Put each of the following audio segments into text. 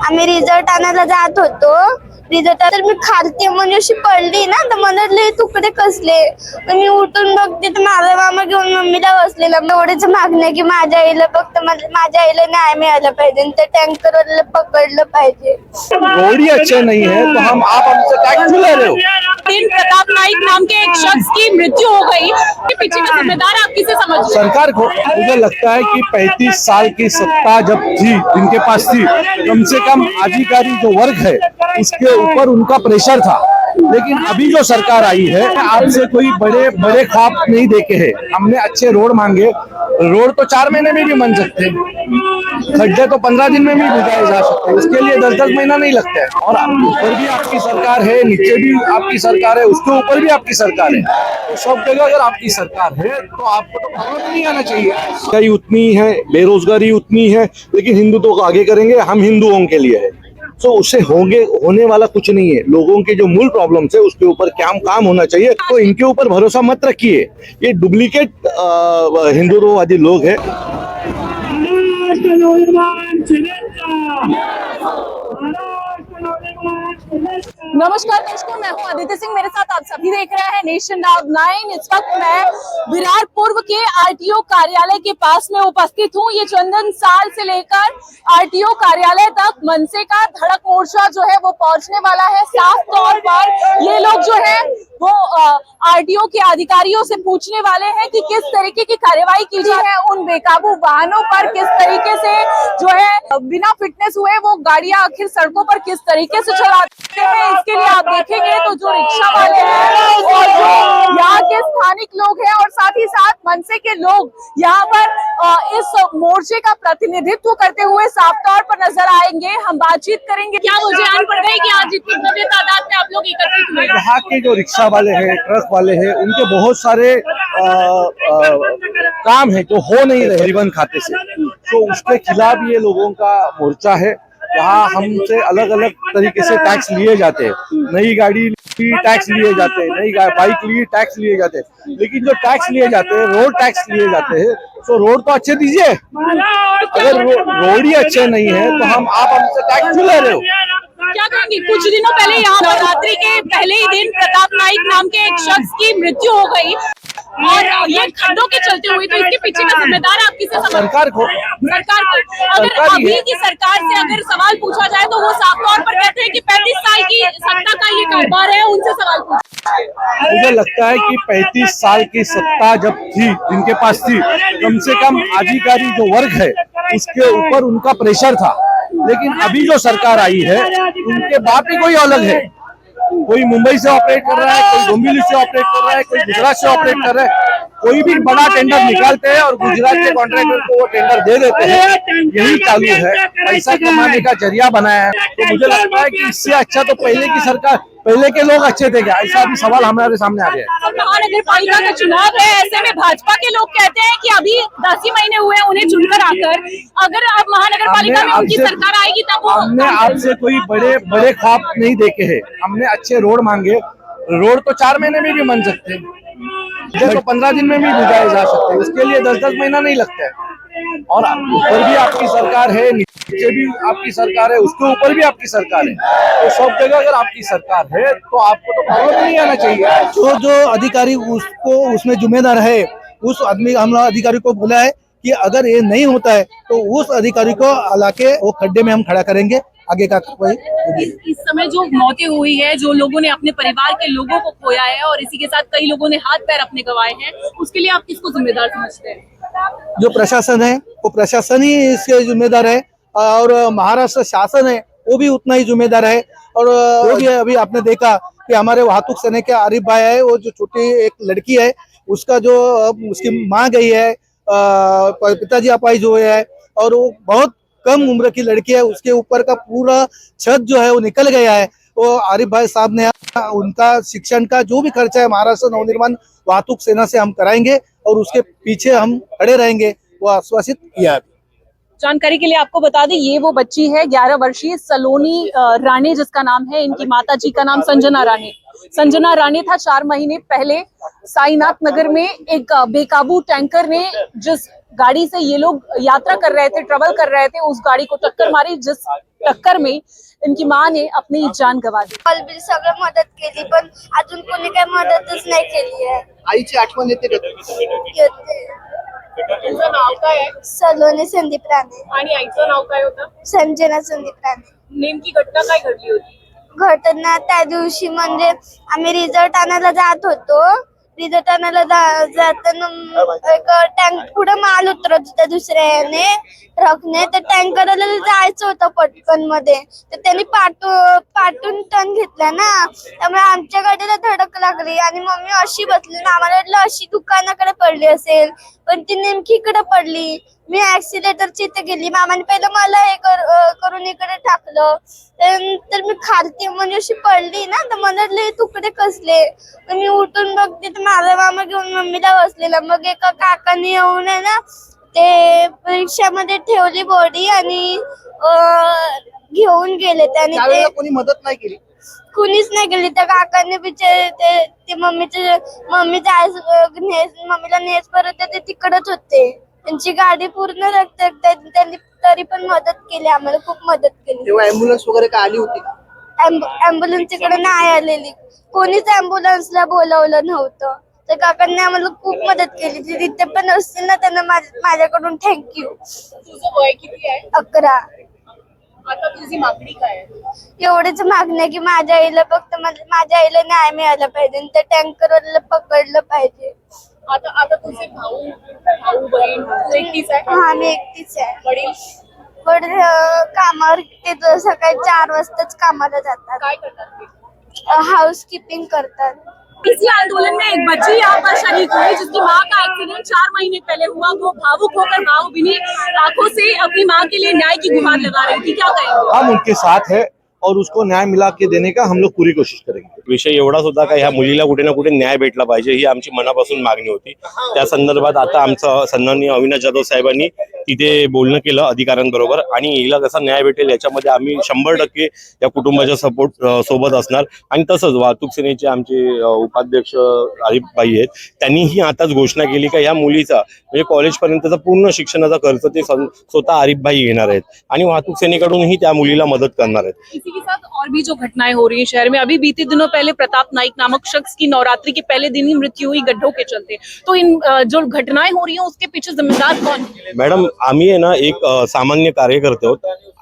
आम्ही रिझल्ट आणायला जात होतो. रिझल्ट तर मी खालती म्हणजे अशी पडली ना, तर मनातले तुकडे कसले. तर मी उठून बघते तर माझा मामा घेऊन मम्मीला बसलेला. एवढीच मागणी की माझ्या आईला फक्त माझ्या आईला न्याय मिळाला पाहिजे, त्या टँकर वाला पकडलं पाहिजे. रोड ही अच्छे नहीं है तो आप हमसे टैक्स क्यों ले रहे हो? दिन प्रताप नाइक नाम के एक शख्स की मृत्यु हो गई, के पीछे का जिम्मेदार आप किसे समझते हैं? सरकार को मुझे लगता है कि 35 साल की सत्ता जब थी जिनके पास थी, कम से कम अधिकारी जो वर्ग है उसके ऊपर उनका प्रेशर था। लेकिन अभी जो सरकार आई है, आपसे कोई बड़े बड़े ख्वाब नहीं देखे हैं। हमने अच्छे रोड मांगे, रोड तो 4 महीने में भी बन सकते हैं, खड्डे तो 15 दिन में भी बुझाए जा सकते हैं, उसके लिए 10-10 महीना नहीं लगता है। और ऊपर भी आपकी सरकार है, नीचे भी आपकी सरकार है, उसके ऊपर भी आपकी सरकार है। तो सब जगह अगर आपकी सरकार है तो आपको तो प्रॉब्लम नहीं आना चाहिए। महंगाई उतनी है, बेरोजगारी उतनी है, लेकिन हिंदुत्व को आगे करेंगे, हम हिंदुओं के लिए है। तो उससे होने वाला कुछ नहीं है। लोगों के जो मूल प्रॉब्लम्स है उसके ऊपर काम होना चाहिए। तो इनके ऊपर भरोसा मत रखिए, ये डुप्लीकेट हिंदुत्ववादी लोग हैं। नमस्कार दोस्तों, मैं हूं अदिति सिंह, मेरे साथ आप सभी देख रहे हैं नेशन नाउ 9। इस वक्त मैं विरार पूर्व के आरटीओ कार्यालय के पास में उपस्थित हूं। ये चंदन साल से लेकर आरटीओ कार्यालय तक मनसे का धड़क मोर्चा जो है वो पहुंचने वाला है। साफ तौर पर ये लोग जो है वो आरटीओ के अधिकारियों से पूछने वाले हैं कि किस तरीके की कार्रवाई की जाए है उन बेकाबू वाहनों पर, किस तरीके से जो है बिना फिटनेस हुए वो गाड़ियां आखिर सड़कों पर किस तरीके से चलाते हैं। इसके लिए आप देखेंगे तो जो रिक्शा वाले हैं और जो यहाँ के स्थानिक लोग हैं और साथ ही साथ मनसे के लोग यहाँ पर इस मोर्चे का प्रतिनिधित्व करते हुए साफ तौर पर नजर आएंगे। हम बातचीत करेंगे। क्या मुझे जान पड़ गई कि आज इतनी बड़ी तादाद में आप लोग एकत्रित हुए? यहाँ के जो रिक्शा वाले हैं, ट्रक वाले हैं, उनके बहुत सारे काम है जो हो नहीं रहे परिवहन खाते से, तो उसके खिलाफ ये लोगों का मोर्चा है। यहाँ हमसे अलग अलग तरीके से टैक्स लिए जाते हैं, नई गाड़ी की टैक्स लिए जाते हैं, नई बाइक लिए टैक्स लिए जाते हैं, लेकिन जो टैक्स लिए जाते हैं, रोड टैक्स लिए जाते हैं, तो रोड तो अच्छे दीजिए। अगर रोड ही अच्छे नहीं है तो आप हमसे टैक्स क्यों ले रहे हो? क्या कहेंगे? कुछ दिनों पहले यहाँ नवरात्रि के पहले ही दिन प्रताप नाइक नाम के एक शख्स की मृत्यु हो गई और ये खड्डों के चलते हुए, तो इसके पीछे का जिम्मेदार आप किसे समझते हैं? सरकार को। अगर अभी की सरकार से अगर सवाल पूछा जाए तो वो साफ तौर पर कहते हैं कि 35 साल की सत्ता का ये कारोबार है, उनसे सवाल पूछा। मुझे लगता है कि 35 साल की सत्ता जब थी जिनके पास थी, कम से कम अधिकारी जो वर्ग है उसके ऊपर उनका प्रेशर था। लेकिन अभी जो सरकार आई है उनके बात ही कोई अलग है। कोई मुंबई से ऑपरेट कर रहा है, कोई डोंबिवली से ऑपरेट कर रहा है, कोई गुजरात से ऑपरेट कर रहा है। कोई भी बड़ा टेंडर निकालते हैं और गुजरात के कॉन्ट्रैक्टर को वो टेंडर दे देते हैं। यही चालू है, पैसा कमाने का जरिया बनाया है। तो मुझे लगता है कि इससे अच्छा तो पहले की सरकार, पहले के लोग अच्छे थे क्या, ऐसा भी सवाल हमारे सामने आ गया है। महानगर पालिका का चुनाव है, ऐसे में भाजपा के लोग कहते हैं कि अभी 10 ही महीने हुए उन्हें चुनकर आकर, अगर अब महानगर पालिका में उनकी सरकार आएगी तब हमने आपसे कोई बड़े बड़े ख्वाब नहीं देखे हैं। हमने अच्छे रोड मांगे, रोड तो 4 महीने में भी बन सकते हैं, तो 15 दिन में भी बुझाए जा सकते हैं, उसके लिए 10-10 महीना नहीं लगता है। और ऊपर भी आपकी सरकार है, नीचे भी आपकी सरकार है, उसके ऊपर भी आपकी सरकार है। तो सब जगह अगर आपकी सरकार है तो आपको तो प्रॉब्लम नहीं आना चाहिए। जो अधिकारी उसको उसमें जिम्मेदार है, उस आदमी हम अधिकारी को बोला है कि अगर ये नहीं होता है तो उस अधिकारी को हालांकि वो खड्डे में हम खड़ा करेंगे। आगे का इस समय जो मौतें हुई है, जो लोगों ने अपने परिवार के लोगों को खोया है और इसी के साथ कई लोगों ने हाथ पैर अपने गंवाए हैं, उसके लिए आप किसको जिम्मेदार समझते हैं? जो प्रशासन है वो प्रशासन ही इसके जिम्मेदार है और महाराष्ट्र शासन है वो भी उतना ही जिम्मेदार है। और वो भी अभी आपने देखा कि हमारे वाहतुक सेना के आरिफ भाई है, वो जो छोटी एक लड़की है उसका जो उसकी माँ गई है, पिताजी अपाहिज हुए है और वो बहुत कम उम्र की लड़की है, उसके ऊपर का पूरा छत जो है वो निकल गया है। तो आरिफ भाई साहब ने उनका शिक्षण का जो भी खर्चा है महाराष्ट्र नवनिर्माण वाहतुक सेना से हम कराएंगे और उसके पीछे हम खड़े रहेंगे, वो आश्वासित किया है। जानकारी के लिए आपको बता दें, ये वो बच्ची है 11 वर्षीय सलोनी राणे जिसका नाम है। इनकी माता जी का नाम संजना राणे था। 4 महीने पहले साईनाथ नगर में एक बेकाबू टैंकर ने जिस गाड़ी से ये लोग यात्रा कर रहे थे, ट्रेवल कर रहे थे, उस गाड़ी को टक्कर मारी, जिस टक्कर में इनकी मां ने अपनी जान गंवा दी। बिल सगळं मदत केली पण अजून कोणी काही मदतच नाही केली आहे. आईची आठवण येते का? येते. तुझं नाव काय आहे सलोनी संदीप राणे, आणि आईचं नाव काय होतं? संजना संदीप राणे. नेमकी घटना काय घडली होती? घटना त्या दिवशी म्हणजे आम्ही रिझल्ट आणायला जात होतो. रिझल्ट आणायला जाताना एक टँक पुढे माल उतरत होता दुसऱ्याने ट्रकने, तर टँकरला जायचं होतं पटकन मध्ये, तर त्यांनी पाठून टर्न घेतला ना, त्यामुळे आमच्या गाडीला धडक लागली आणि मम्मी अशी बसली ना, आम्हाला वाटलं अशी दुकानाकडे पडली असेल, पण ती नेमकी इकडे पडली. मी ऍक्सिलेटरची इथे गेली, मामाने पहिलं मला हे करून इकडे टाकलं, तर मी खालती म्हणजे अशी पडली ना, तर मनातले तुकडे कसले. तर मी उठून बघते तर माझा मामा घेऊन मम्मीला बसलेला. मग एका काकाने येऊन आहे ना ते रिक्षामध्ये ठेवली बॉडी आणि घेऊन गेले. त्याने ते कोणी मदत नाही केली. कुणीच नाही गेली. त्या काकाने बिचारे ते मम्मीला नेस परत ते तिकडच होते. त्यांची गाडी पूर्ण त्यांनी तरी पण मदत केली, आम्हाला खूप मदत केली. तेव्हा ऍम्ब्युलन्स वगैरे काय आली होती? ऍम्ब्युलन्स तिकडे नाही आलेली, कोणीच ऍम्ब्युलन्सला बोलवलं नव्हतं. तर काकांनी आम्हाला खूप मदत केली. ते तिथे पण असतील ना, त्यांना माझ्याकडून थँक्यू. तुझं वय किती आहे? 11. आता तुझी मागणी काय आहे? एवढीच मागणी आहे की माझ्या आईला फक्त माझ्या आईला न्याय मिळाला पाहिजे आणि त्या टँकरवाल्याला पकडलं पाहिजे. आता तुझे भाऊ बहीण तू एकटीच आहे? हा, मी एकटीच आहे. वडील कामावर ते सकाळी 4 वाजताच कामाला जातात. काय करतात ते? हाउस कीपिंग करतात. इसी आंदोलन में एक बच्ची यहाँ पर शहीद हुई, जिसकी माँ का एक्सीडेंट 4 महीने पहले हुआ। वो भावुक होकर भाव भीनी आंखों से अपनी माँ के लिए न्याय की गुहार लगा रही थी। क्या कहेंगे? हम उनके साथ है और उसको न्याय मिला के देने का हम लोग पूरी कोशिश करेंगे. विषय एवढाच होता का ह्या मुलीला कुठे ना कुठे न्याय भेटला पाहिजे, ही आमची मनापासून मागणी होती. त्या संदर्भात आता आमचं सन्माननीय अविनाश जाधव साहेबांनी तिथे बोलणं केलं अधिकाऱ्यांबरोबर आणि हिला कसा न्याय भेटेल याच्यामध्ये आम्ही 100% या कुटुंबाच्या सपोर्ट सोबत असणार. आणि तसंच वाहतूक सेनेचे आमचे उपाध्यक्ष आरिफबाई आहेत, त्यांनीही आताच घोषणा केली का या मुलीचा म्हणजे कॉलेजपर्यंतचा पूर्ण शिक्षणाचा खर्च ते स्वतः आरिफबाई घेणार आहेत आणि वाहतूक सेनेकडूनही त्या मुलीला मदत करणार आहेत. इसी के साथ और भी जो घटनाएं हो रही है शहर में, अभी बीते दिनों पहले प्रताप नाइक नामक शख्स की नवरात्रि के पहले दिन ही मृत्यु हुई गड्ढों के चलते। तो इन जो घटनाएं हो रही हैं उसके पीछे जिम्मेदार कौन है? मॅडम, आम्ही आहे ना एक सामान्य कार्यकर्ते आहोत.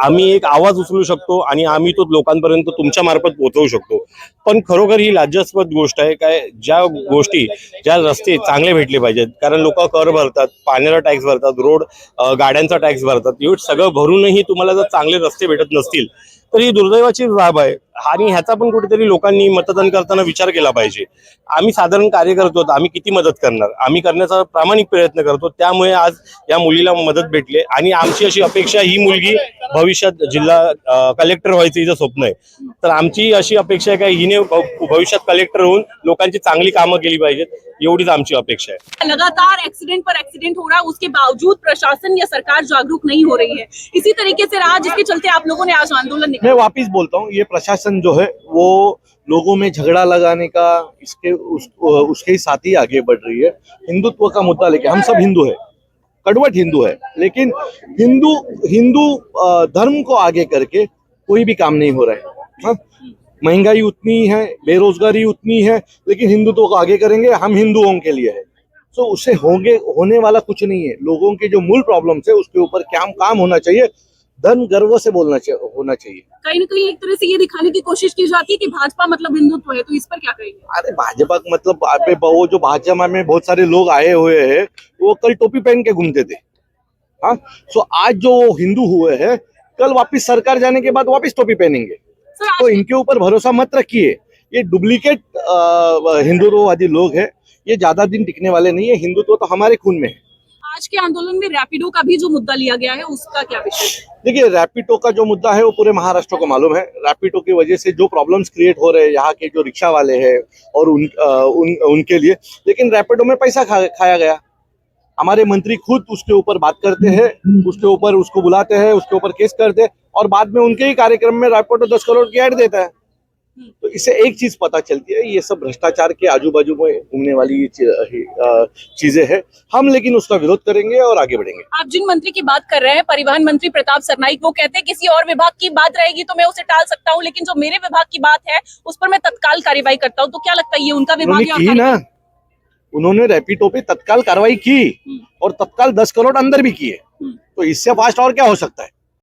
आम्ही एक आवाज उचलू शकतो आणि आम्ही तो लोकांपर्यंत तुमच्या मार्फत पोहोचवू शकतो. पण खरोखर ही लाज्यास्पद गोष्ट आहे काय, ज्या रस्ते चांगले भेटले पाहिजेत, कारण लोक कर भरतात, पाण्याचा टॅक्स भरतात, रोड गाड्यांचा टॅक्स भरतात, एवढं सगळं भरूनही तुम्हाला जर चांगले रस्ते भेटत नसतील तर ही दुर्दैवाची बाब आहे. आणि ह्याचा पण कुठेतरी लोकांनी मतदान करताना विचार केला पाहिजे. आम्ही साधारण कार्यकर्ते आहोत, आम्ही किती मदत करणार, आम्ही करण्याचा प्रामाणिक प्रयत्न करतो. त्यामुळे आज या मुलीला मदत भेटली आणि आमची अशी अपेक्षा, ही मुलगी भविष्यात जिल्हा कलेक्टर व्हायचं हिचं स्वप्न आहे, तर आमची अशी अपेक्षा आहे का हिने भविष्यात कलेक्टर होऊन लोकांची चांगली कामं केली पाहिजेत, एवढीच आमची अपेक्षा आहे. लगातार एक्सीडेंट पर एक्सीडेंट हो रहा है, उसके बावजूद प्रशासन या सरकार जागरूक नहीं हो रही है। इसी तरीके से रहा, जिसके चलते आप लोगों ने आज आंदोलन मैं वापिस बोलता हूँ, ये प्रशासन जो है वो लोगों में झगड़ा लगाने का उसके ही साथ ही आगे बढ़ रही है. हिंदुत्व का मुद्दा लेके, हम सब हिंदू है, कड़वट हिंदू है, लेकिन हिंदू धर्म को आगे करके कोई भी काम नहीं हो रहा है. हाँ? महंगाई उतनी है, बेरोजगारी उतनी है, लेकिन हिंदुत्व को आगे करेंगे, हम हिंदुओं के लिए है. तो उससे होने वाला कुछ नहीं है. लोगों के जो मूल प्रॉब्लम्स है उसके ऊपर काम होना चाहिए. धर्म गर्व से होना चाहिए. कहीं ना कहीं एक तरह से ये दिखाने की कोशिश की जाती है कि भाजपा मतलब हिंदुत्व है, तो इस पर क्या कहेंगे? अरे भाजपा मतलब वो जो भाजपा में बहुत सारे लोग आए हुए हैं, वो कल टोपी पहन के घूमते थे. हाँ, सो आज जो हिंदू हुए हैं, कल वापिस सरकार जाने के बाद वापिस टोपी पहनेंगे. तो इनके ऊपर भरोसा मत रखिए. ये डुप्लीकेट हिंदुत्ववादी लोग हैं, ये ज्यादा दिन टिकने वाले नहीं है. हिंदुत्व तो हमारे खून में है. आज के आंदोलन में रैपिडो का भी जो मुद्दा लिया गया है, उसका क्या विषय है? देखिए, रैपिडो का जो मुद्दा है वो पूरे महाराष्ट्र को मालूम है. रैपिडो की वजह से जो प्रॉब्लम्स क्रिएट हो रहे हैं यहाँ के जो रिक्शा वाले हैं और उनके लिए, लेकिन रैपिडो में पैसा खाया गया. हमारे मंत्री खुद उसके ऊपर बात करते हैं, उसके ऊपर उसको बुलाते हैं, उसके ऊपर केस करते हैं और बाद में उनके ही कार्यक्रम में रैपिडो 10 करोड़ की ऐड देता है. तो इससे एक चीज पता चलती है, ये सब भ्रष्टाचार के आजू बाजू में घूमने वाली चीजें हैं। हम लेकिन उसका विरोध करेंगे और आगे बढ़ेंगे। आप जिन मंत्री की बात कर रहे हैं, परिवहन मंत्री प्रताप सरनाईक, वो कहते हैं किसी और विभाग की बात रहेगी तो मैं उसे टाल सकता हूं, लेकिन जो मेरे विभाग की बात है उस पर मैं तत्काल कार्रवाई करता हूं। तो क्या लगता है ये उनका विभाग उन्होंने या की ना, उन्होंने रैपिडो पे तत्काल कार्रवाई की और तत्काल 10 करोड़ अंदर भी किए, तो इससे फास्ट और क्या हो सकता है।